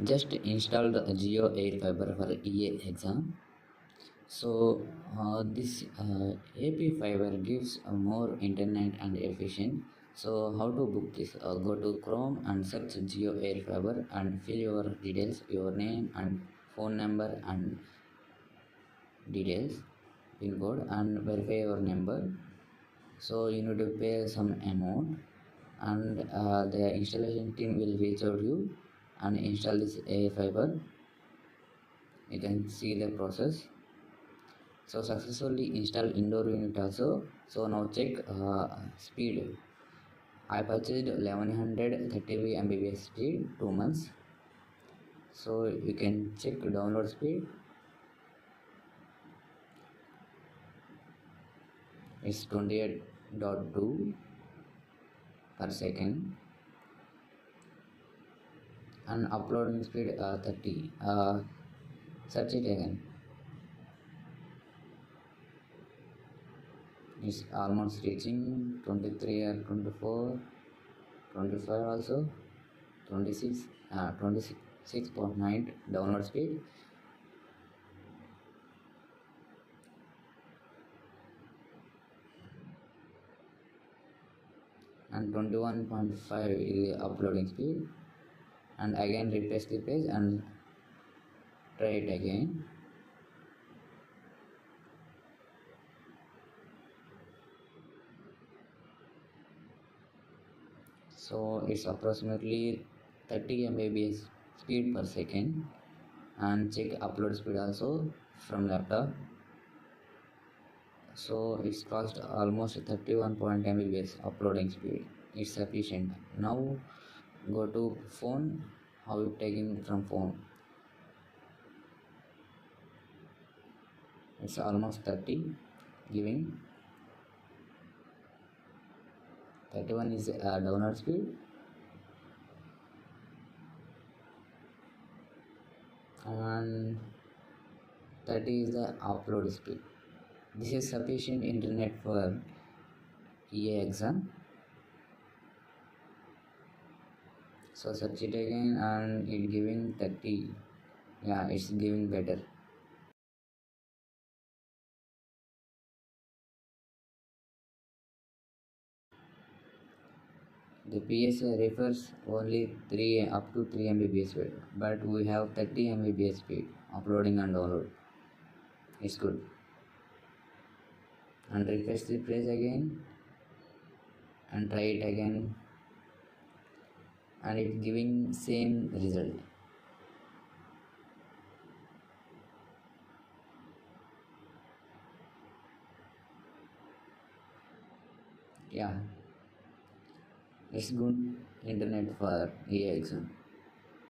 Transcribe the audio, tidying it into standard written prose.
Just installed Jio AirFiber for EA exam. So this AP fiber gives more internet and efficient. So how to book this? Go to Chrome and search Jio AirFiber and fill your details, your name and phone number and details, pin code, and verify your number. So you need to pay some amount, and the installation team will reach out to you and install this AirFiber. You can see the process. So successfully install indoor unit also. So now check speed. I purchased 1130 Mbps speed 2 months. So you can check download speed. It's 28.2 per second, and uploading speed 30. Search it again. It's almost reaching 23 or 24, 25 also, 26.9 download speed. And 21.5 is the uploading speed. And again refresh the page and try it again. So it's approximately 30 Mbps speed per second. And check upload speed also from laptop. So it's cost almost 31 Mbps uploading speed. It's sufficient. Now go to phone. How you taking from phone? It's almost 30, giving 31 is download speed, and 30 is the upload speed. This is sufficient internet for EA exam. So search it again and it giving 30. Yeah, it's giving better. The PSI refers only 3 up to 3 Mbps speed, but we have 30 Mbps speed uploading and download. It's good. And refresh the page again and try it again, and it's giving same result. Yeah, it's good internet for EA exam.